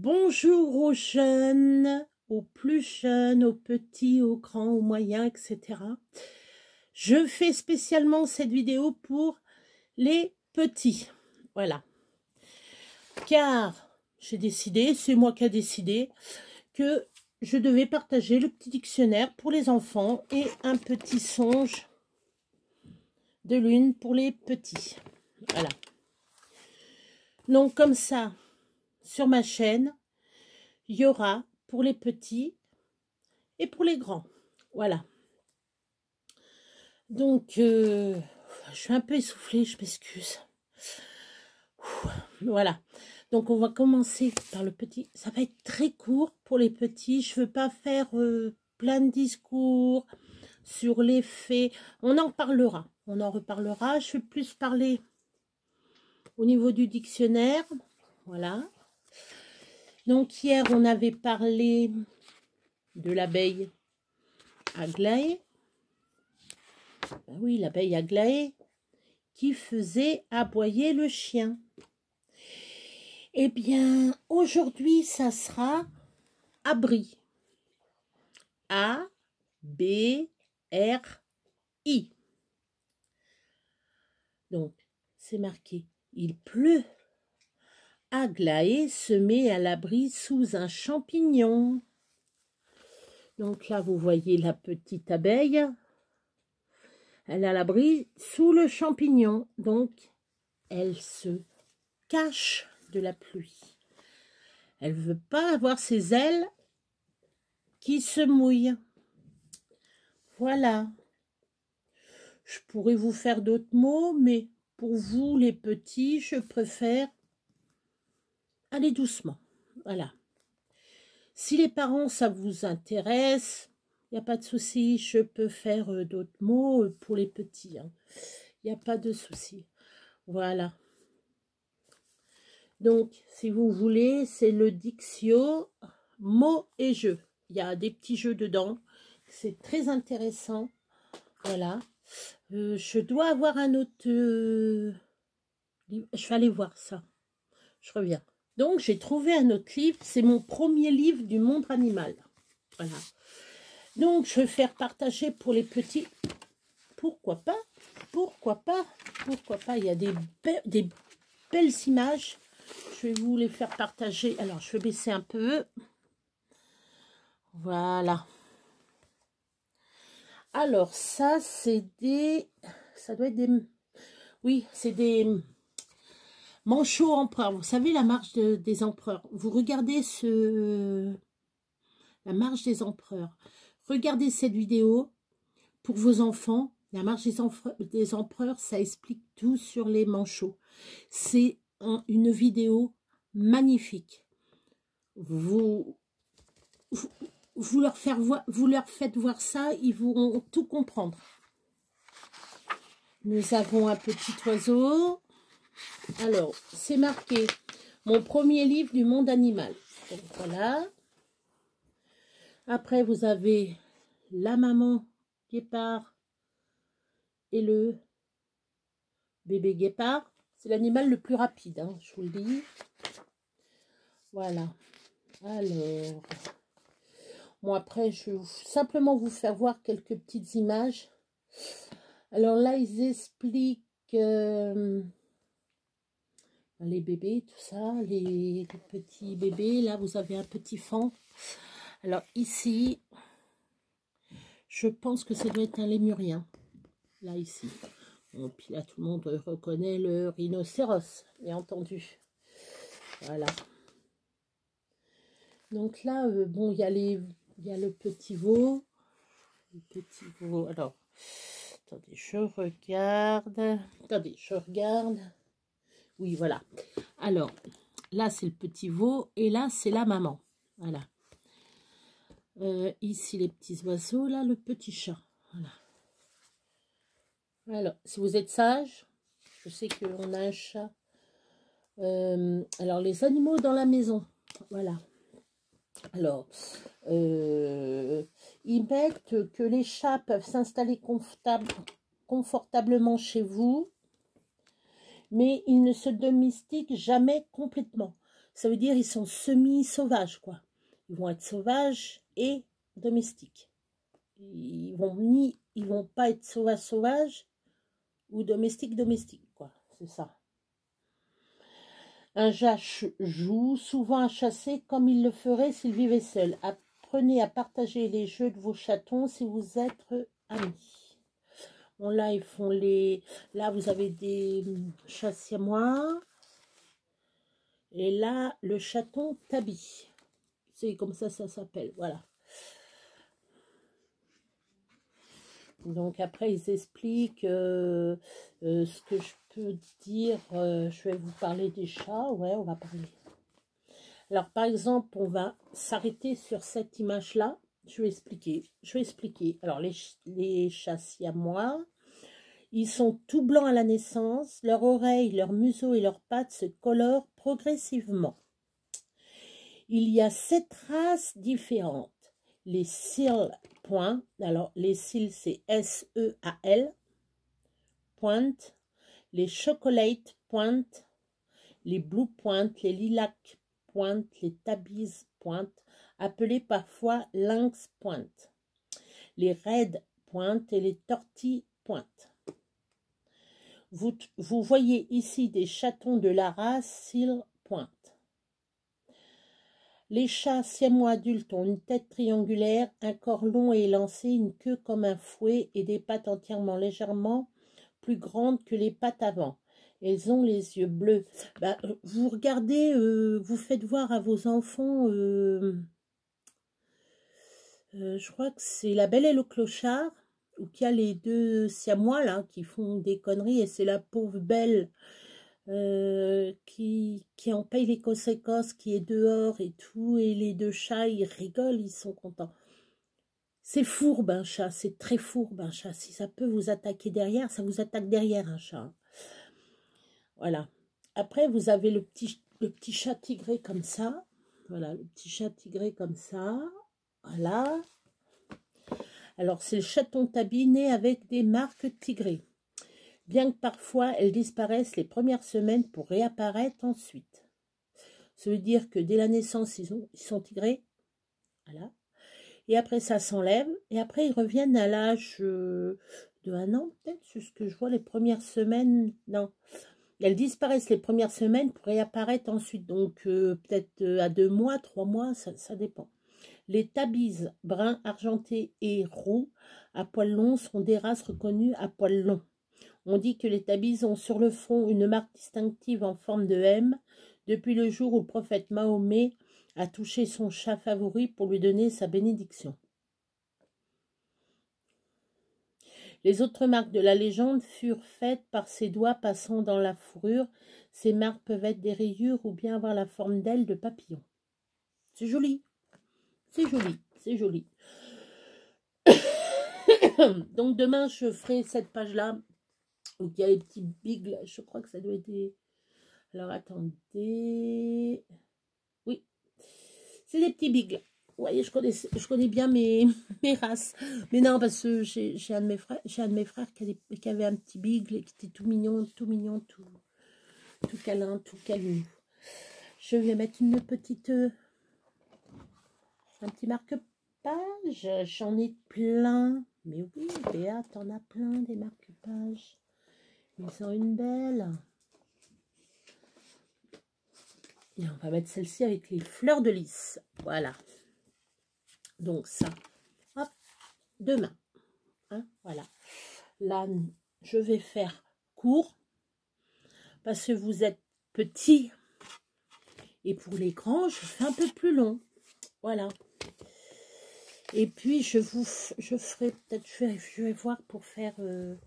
Bonjour aux jeunes, aux plus jeunes, aux petits, aux grands, aux moyens, etc. Je fais spécialement cette vidéo pour les petits. Voilà. Car j'ai décidé, c'est moi qui ai décidé, que je devais partager le petit dictionnaire pour les enfants et un petit songe de lune pour les petits. Voilà. Donc comme ça, sur ma chaîne, il y aura pour les petits et pour les grands. Voilà. Donc, je suis un peu essoufflée, je m'excuse. Voilà. Donc, on va commencer par le petit. Ça va être très court pour les petits. Je ne veux pas faire plein de discours sur les faits. On en parlera. On en reparlera. Je vais plus parler au niveau du dictionnaire. Voilà. Donc, hier, on avait parlé de l'abeille Aglaé. Ben oui, l'abeille Aglaé qui faisait aboyer le chien. Eh bien, aujourd'hui, ça sera abri. A-B-R-I. Donc, c'est marqué. Il pleut. Aglaé se met à l'abri sous un champignon. Donc là, vous voyez la petite abeille. Elle est à l'abri sous le champignon. Donc, elle se cache de la pluie. Elle ne veut pas avoir ses ailes qui se mouillent. Voilà. Je pourrais vous faire d'autres mots, mais pour vous, les petits, je préfère aller doucement. Voilà. Si les parents, ça vous intéresse, il n'y a pas de souci, je peux faire d'autres mots pour les petits. Il n'y a pas de souci. Voilà. Donc, si vous voulez, c'est le Dictio mots et jeux. Il y a des petits jeux dedans. C'est très intéressant. Voilà. Je dois avoir un autre livre. Je vais aller voir ça. Je reviens. Donc, j'ai trouvé un autre livre. C'est mon premier livre du monde animal. Voilà. Donc, je vais faire partager pour les petits. Pourquoi pas? Pourquoi pas? Pourquoi pas? Il y a des belles images. Je vais vous les faire partager. Alors, je vais baisser un peu. Voilà. Alors, ça, c'est des... Ça doit être des... Oui, c'est des manchots empereurs. Vous savez, la marche des empereurs. Vous regardez la marche des empereurs. Regardez cette vidéo pour vos enfants. La marche des empereurs, ça explique tout sur les manchots. C'est une vidéo magnifique. Vous leur faites voir ça, ils vont tout comprendre. Nous avons un petit oiseau. Alors, c'est marqué mon premier livre du monde animal. Donc, voilà. Après, vous avez la maman guépard et le bébé guépard. C'est l'animal le plus rapide, hein, je vous le dis. Voilà. Alors, bon, après, je vais simplement vous faire voir quelques petites images. Alors là, ils expliquent les bébés, tout ça, les petits bébés. Là, vous avez un petit faon. Alors ici, je pense que ça doit être un lémurien. Là, ici. Bon, puis là, tout le monde reconnaît le rhinocéros, bien entendu. Voilà. Donc là, bon, il y a le petit veau. Le petit veau. Alors, attendez, je regarde. Attendez, je regarde. Oui, voilà. Alors, là, c'est le petit veau et là, c'est la maman. Voilà. Ici, les petits oiseaux. Là, le petit chat. Voilà. Alors, si vous êtes sage, je sais qu'on a un chat. Alors, les animaux dans la maison. Voilà. Alors, ils mettent que les chats peuvent s'installer confortablement chez vous, mais ils ne se domestiquent jamais complètement. Ça veut dire ils sont semi-sauvages, quoi. Ils vont être sauvages et domestiques. Ils vont pas être sauvages ou domestiques, quoi. C'est ça. Un chat joue souvent à chasser comme il le ferait s'il vivait seul. Apprenez à partager les jeux de vos chatons si vous êtes amis. Bon, là, ils font les... Là, vous avez des chats siamois. Et là, le chaton tabi. C'est comme ça s'appelle. Voilà. Donc, après, ils expliquent ce que je peux dire. Je vais vous parler des chats. Ouais, on va parler. Alors, par exemple, on va s'arrêter sur cette image-là. Je vais expliquer. Alors, les chats siamois, ils sont tout blancs à la naissance. Leurs oreilles, leur museau et leurs pattes se colorent progressivement. Il y a 7 races différentes. Les Seal Point, alors les Seal c'est S-E-A-L, Point, les Chocolate Point, les Blue Point, les Lilac Point, les Tabbies Point, appelés parfois Lynx Point, les Red Point et les Tortilles Point. Vous voyez ici des chatons de la race Seal Point. Les chats siamois adultes ont une tête triangulaire, un corps long et élancé, une queue comme un fouet et des pattes entièrement légèrement plus grandes que les pattes avant. Elles ont les yeux bleus. Vous regardez, vous faites voir à vos enfants, je crois que c'est La Belle et le Clochard, où il y a les 2 siamois là qui font des conneries et c'est la pauvre Belle qui en paye les conséquences, qui est dehors et tout, et les 2 chats, ils rigolent, ils sont contents. C'est fourbe un chat, c'est très fourbe un chat. Si ça peut vous attaquer derrière, ça vous attaque derrière un chat. Voilà. Après, vous avez le petit chat tigré comme ça. Voilà, le petit chat tigré comme ça. Voilà. Alors, c'est le chaton tabi né avec des marques tigrées. Bien que parfois elles disparaissent les premières semaines pour réapparaître ensuite. Ça veut dire que dès la naissance, ils sont tigrés. Voilà. Et après, ça s'enlève. Et après, ils reviennent à l'âge de 1 an, peut-être. C'est ce que je vois les premières semaines. Non. Elles disparaissent les premières semaines pour réapparaître ensuite. Donc, peut-être à 2 mois, 3 mois, ça dépend. Les tabbies bruns, argentés et roux à poils longs sont des races reconnues à poils longs. On dit que les tabbies ont sur le front une marque distinctive en forme de M depuis le jour où le prophète Mahomet a touché son chat favori pour lui donner sa bénédiction. Les autres marques de la légende furent faites par ses doigts passant dans la fourrure. Ces marques peuvent être des rayures ou bien avoir la forme d'ailes de papillon. C'est joli. C'est joli. C'est joli. Donc demain, je ferai cette page-là. Donc il y a les petits bigles. Je crois que ça doit être des... Alors attendez. Oui. C'est des petits bigles. Vous voyez, je connais bien mes races. Mais non, parce que j'ai un de mes frères qui avait un petit bigle et qui était tout mignon, tout câlin, tout câlin. Je vais mettre un petit marque-page. J'en ai plein. Mais oui, Béa, t'en as plein des marque-pages. Ils ont une belle. Et on va mettre celle-ci avec les fleurs de lys. Voilà. Donc ça, hop, demain. Hein, voilà. Là, je vais faire court. Parce que vous êtes petits. Et pour les grands, je fais un peu plus long. Voilà. Et puis, je ferai peut-être, je vais voir pour faire un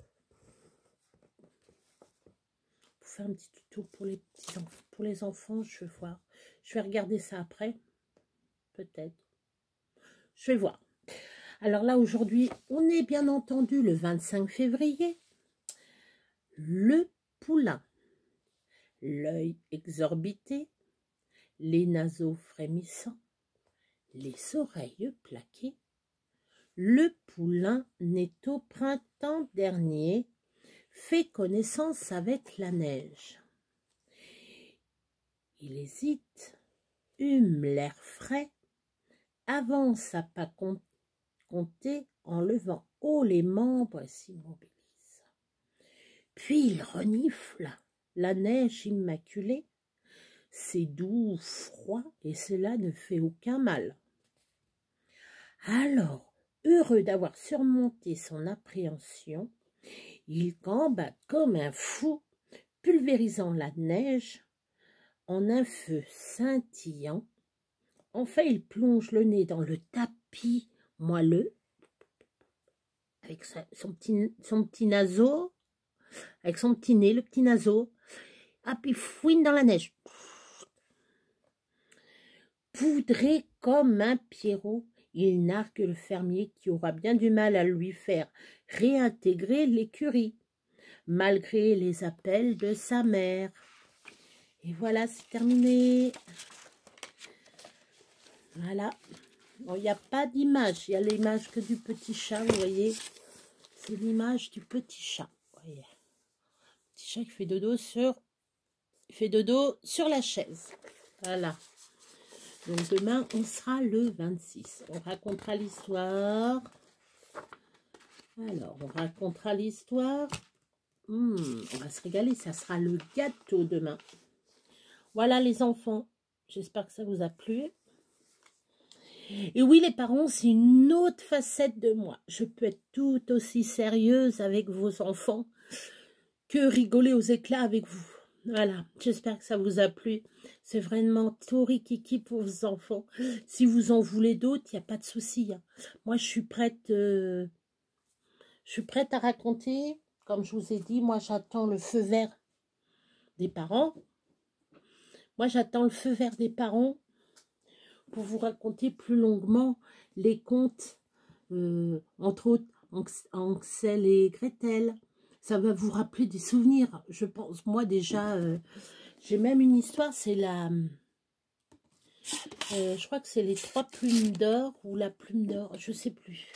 petit tuto pour les petits enfants. Pour les enfants, je vais voir. Je vais regarder ça après. Peut-être. Je vais voir. Alors là, aujourd'hui, on est bien entendu le 25 février. Le poulain. L'œil exorbité. Les naseaux frémissants. Les oreilles plaquées. Le poulain né au printemps dernier fait connaissance avec la neige. Il hésite hume l'air frais, avance à pas compter en levant haut les membres et s'immobilise. Puis il renifle la neige immaculée, c'est doux, froid et cela ne fait aucun mal. Alors, heureux d'avoir surmonté son appréhension, il gambade comme un fou, pulvérisant la neige en un feu scintillant. Enfin, il plonge le nez dans le tapis moelleux, avec son petit naseau, avec son petit nez, le petit naseau. Hop, il fouine dans la neige. Poudré comme un pierrot, il nargue le fermier qui aura bien du mal à lui faire réintégrer l'écurie, malgré les appels de sa mère. Et voilà, c'est terminé. Voilà. Bon, il n'y a pas d'image, il y a l'image que du petit chat, vous voyez. C'est l'image du petit chat. Vous voyez. Petit chat qui fait dodo sur la chaise. Voilà. Donc demain, on sera le 26. On racontera l'histoire. Alors, on racontera l'histoire. On va se régaler. Ça sera le gâteau demain. Voilà les enfants. J'espère que ça vous a plu. Et oui, les parents, c'est une autre facette de moi. Je peux être tout aussi sérieuse avec vos enfants que rigoler aux éclats avec vous. Voilà, j'espère que ça vous a plu. C'est vraiment tout rikiki pour vos enfants. Si vous en voulez d'autres, il n'y a pas de souci. Hein. Moi, je suis prête à raconter. Comme je vous ai dit, moi, j'attends le feu vert des parents. Moi, j'attends le feu vert des parents pour vous raconter plus longuement les contes, entre autres, Hansel et Gretel. Ça va vous rappeler des souvenirs. Je pense, moi déjà, j'ai même une histoire, c'est la... je crois que c'est les 3 plumes d'or ou la plume d'or, je sais plus.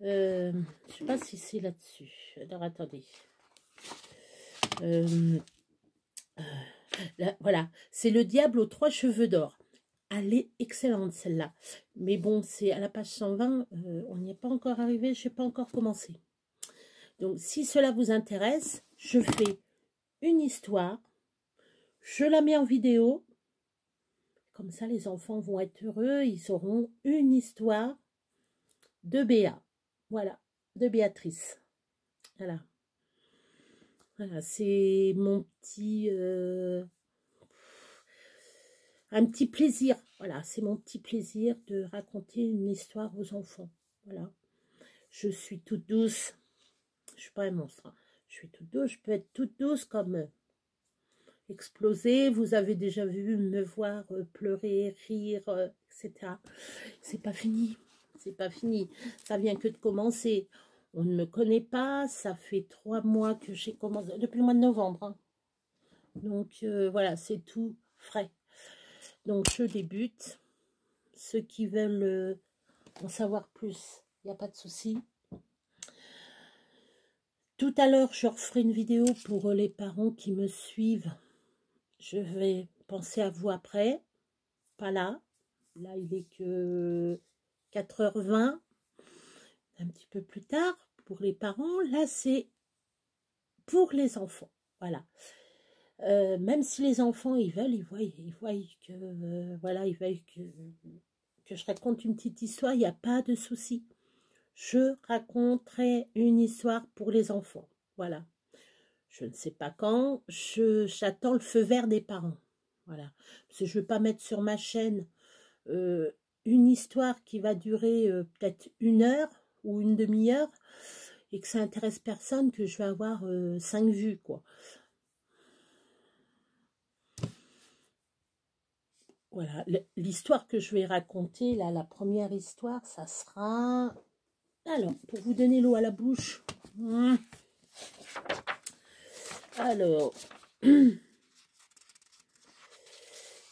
Je sais pas si c'est là-dessus. Alors, attendez. Là, voilà, c'est le diable aux 3 cheveux d'or. Elle est excellente celle-là. Mais bon, c'est à la page 120, on n'y est pas encore arrivé, je n'ai pas encore commencé. Donc, si cela vous intéresse, je fais une histoire, je la mets en vidéo, comme ça les enfants vont être heureux, ils auront une histoire de Béa, voilà, de Béatrice. Voilà, voilà, c'est mon petit... un petit plaisir, voilà, c'est mon petit plaisir de raconter une histoire aux enfants, voilà. Je suis toute douce, je suis pas un monstre, hein. Je suis toute douce, je peux être toute douce comme exploser, vous avez déjà vu me voir pleurer, rire, etc. C'est pas fini, c'est pas fini, ça vient que de commencer. On ne me connaît pas, ça fait 3 mois que j'ai commencé, depuis le mois de novembre, hein. Donc voilà, c'est tout frais. Donc, je débute. Ceux qui veulent en savoir plus, il n'y a pas de souci. Tout à l'heure, je referai une vidéo pour les parents qui me suivent. Je vais penser à vous après. Pas là. Là, il est que 4h20. Un petit peu plus tard, pour les parents. Là, c'est pour les enfants. Voilà. Même si les enfants, ils voient que, voilà, ils voient que je raconte une petite histoire, il n'y a pas de souci. Je raconterai une histoire pour les enfants. Voilà. Je ne sais pas quand. J'attends le feu vert des parents. Voilà. Parce que je ne veux pas mettre sur ma chaîne une histoire qui va durer peut-être 1 heure ou une demi-heure et que ça intéresse personne, que je vais avoir 5 vues, quoi. Voilà, l'histoire que je vais raconter, là, la première histoire, ça sera... Alors, pour vous donner l'eau à la bouche... Alors...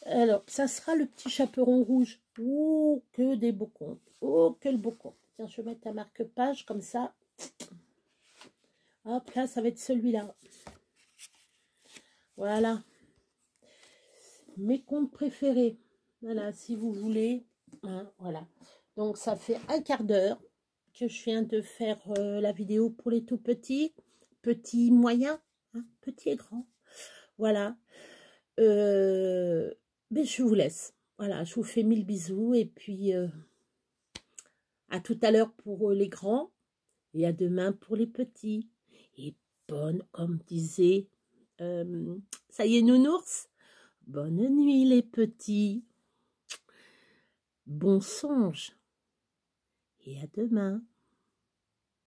Alors, ça sera le petit chaperon rouge. Oh, que des beaux contes. Oh, que le beau conte. Tiens, je vais mettre un marque-page, comme ça. Hop, là, ça va être celui-là. Voilà. mes contes préférés. Voilà, si vous voulez. Hein, voilà. Donc, ça fait un quart d'heure que je viens de faire la vidéo pour les tout petits. Petits, moyens, hein, petits et grands. Voilà. Mais je vous laisse. Voilà, je vous fais 1000 bisous. Et puis, à tout à l'heure pour les grands. Et à demain pour les petits. Et bonne, comme disait, ça y est, nounours. Bonne nuit les petits. Bon songe. Et à demain.